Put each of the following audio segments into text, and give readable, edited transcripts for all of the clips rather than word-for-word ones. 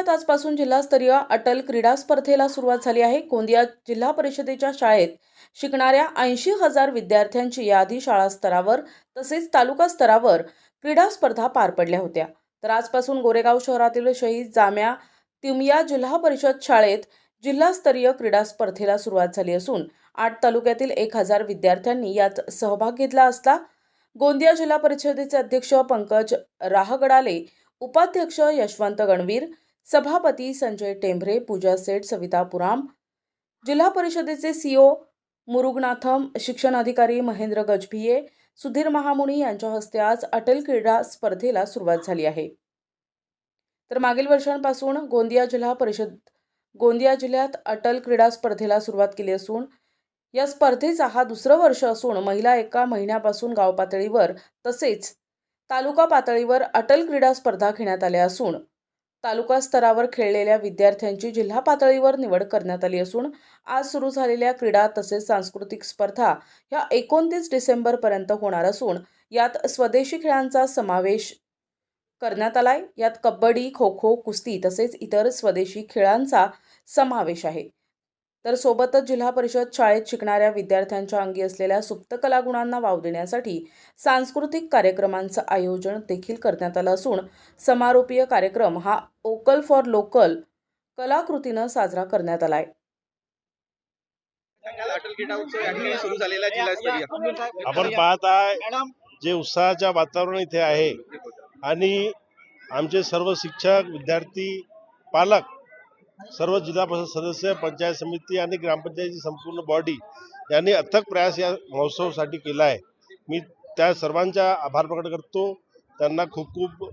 जिल्ह्यात आजपासून जिल्हास्तरीय अटल क्रीडा स्पर्धेला सुरुवात झाली आहे। गोंदिया जिल्हा परिषदेच्या शाळेत शिकणाऱ्या 80,000 विद्यार्थ्यांची यादी शाळा स्तरावर तसेच तालुका स्तरावर क्रीडा स्पर्धा पार पडल्या होत्या। तर आजपासून गोरेगाव शहरातील शहीद जाम्या तिमिया जिल्हा परिषद शाळेत जिल्हास्तरीय क्रीडा स्पर्धेला सुरुवात झाली असून 8 तालुक्यातील 1,000 विद्यार्थ्यांनी यात सहभाग घेतला असता। गोंदिया जिल्हा परिषदेचे अध्यक्ष पंकज राहगडाले, उपाध्यक्ष यशवंत गणवीर, सभापती संजय टेंभरे, पूजा सेठ, सविता पुराम, जिल्हा परिषदेचे सीओ मुरुगनाथम, शिक्षण अधिकारी महेंद्र गजभिये, सुधीर महामुनी यांच्या हस्ते आज अटल क्रीडा स्पर्धेला सुरुवात झाली आहे। तर मागील वर्षांपासून गोंदिया जिल्ह्यात अटल क्रीडा स्पर्धेला सुरुवात केली असून या स्पर्धेचा हा दुसरं वर्ष असून महिला एका महिन्यापासून गाव पातळीवर तसेच तालुका पातळीवर अटल क्रीडा स्पर्धा घेण्यात आल्या असून तालुका स्तरावर खेळलेल्या विद्यार्थ्यांची जिल्हा पातळीवर निवड करण्यात आली असून आज सुरू झालेल्या क्रीडा तसेच सांस्कृतिक स्पर्धा ह्या 29 डिसेंबर पर्यंत होणार असून यात स्वदेशी खेळांचा समावेश करण्यात आलाय। यात कबड्डी, खो खो, कुस्ती तसेच इतर स्वदेशी खेळांचा समावेश आहे। तर सोबतच जिल्हा परिषद शाळेत शिकणाऱ्या विद्यार्थ्यांच्या अंगी असलेल्या सुप्त कलागुणांना वाव देण्यासाठी सांस्कृतिक कार्यक्रमांचं आयोजन देखील करण्यात आलं असून समारोपीय कार्यक्रम हा वोकल फॉर लोकल कलाकृतीनं साजरा करण्यात आलाय। अटल क्रीडा उत्सव या ठिकाणी सुरू झालेला जिल्हास्तरीय आपण पाहत आहे जे उत्साहाचे वातावरण इथे आहे आणि आमचे सर्व शिक्षक, विद्यार्थी, पालक, सर्व जिल्हा परिषद सदस्य, पंचायत समिती आणि ग्रामपंचायतीची संपूर्ण बॉडी यांनी अथक प्रयास या महोत्सवासाठी केला आहे। मी त्या सर्वांचा आभार प्रकट करतो, त्यांना खूप खूप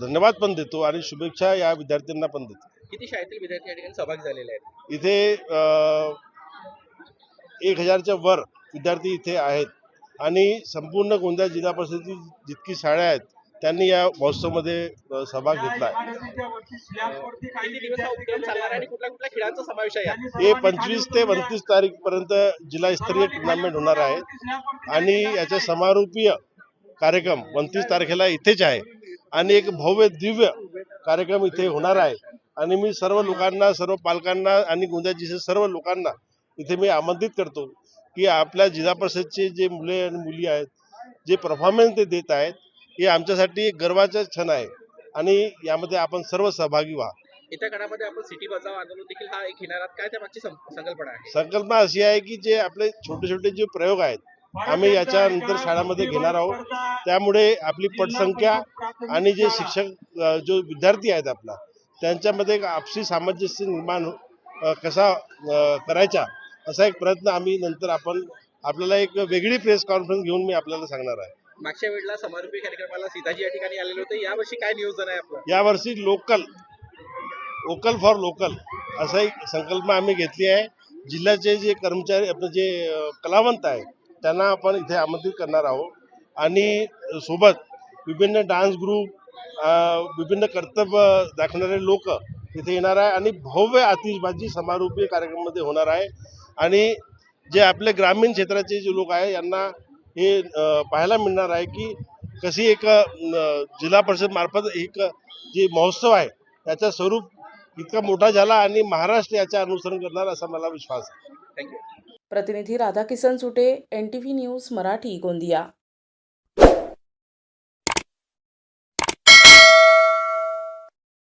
धन्यवाद पण देतो आणि शुभेच्छा या विद्यार्थ्यांना पण देतो। किती शाळेतील विद्यार्थी या ठिकाणी सहभागी झालेले आहेत? इथे 1000च्या वर विद्यार्थी इथे आहेत आणि संपूर्ण गोंदिया जिल्हा परिषदेची जितकी शाळा आहेत त्यांनी या महोत्सवामध्ये सहभाग घेतला आहे। किती दिवस हा उपक्रम चालणार आहे आणि कुठल्या कुठल्या खेळांचा समावेश आहे यात? हे 25 ते 29 तारीखपर्यंत जिल्हास्तरीय टुर्नामेंट होणार आहे आणि याचा समारोपीय कार्यक्रम 29 तारखेला इथेच आहे आणि एक भव्य दिव्य कार्यक्रम इथे होणार आहे आणि मी सर्व लोकांना, सर्व पालकांना आणि गोंदिया जिल्ह्याच्या सर्व लोकांना इथे मी आमंत्रित करतो की आपल्या जिल्हा परिषदचे जे मुले आणि मुली आहेत, जे परफॉर्मन्स ते देत आहेत, हे आमच्यासाठी एक गर्वाचा क्षण आहे आणि यामध्ये आपण सर्व सहभागी व्हा। येत्या काळामध्ये आपण सिटी बचाव आंदोलन देखील हा एक घेणार आहात, काय त्यामागची संकल्पना आहे? संकल्पना अशी आहे की जे आपले छोटे छोटे जे प्रयोग आहेत आम्ही याच्यानंतर शाळांमध्ये घेणार आहोत, त्यामुळे आपली पटसंख्या आणि जे शिक्षक जो विद्यार्थी आहेत आपला त्यांच्यामध्ये एक आपसी सामंजस्य निर्माण कसा करायचा असा एक प्रयत्न आम्ही नंतर आपल्याला एक वेगळी प्रेस कॉन्फरन्स घेऊन मी आपल्याला सांगणार आहे। मागच्या वेळेला समारोपीय कार्यक्रमाला सीताजी या ठिकाणी आलेले होते, यावर्षी काय नियोजन आहे आपलं? यावर्षी वोकल फॉर लोकल असा एक संकल्पना आम्ही घेतली आहे। जिल्ह्याचे जे कर्मचारी आपले जे कलावंत आहेत त्यांना आपण इथे आमंत्रित करणार आहोत आणि सोबत विभिन्न डान्स ग्रुप, विभिन्न कर्तव्य दाखवणारे लोक इथे येणार आहे आणि भव्य आतिषबाजी समारोपीय कार्यक्रमामध्ये होणार आहे आणि जे आपले ग्रामीण क्षेत्राचे जे लोक आहे यांना हे पाहायला मिळणार आहे की कशी एक जिल्हा परिषद मार्फत एक जे महोत्सव आहे त्याचं स्वरूप इतका मोठा झाला आणि महाराष्ट्र याचे अनुसरण करणार असा मला विश्वास आहे। थँक्यू। प्रतिनिधी राधाकिसन सुटे, NTV न्यूज मराठी, गोंदिया।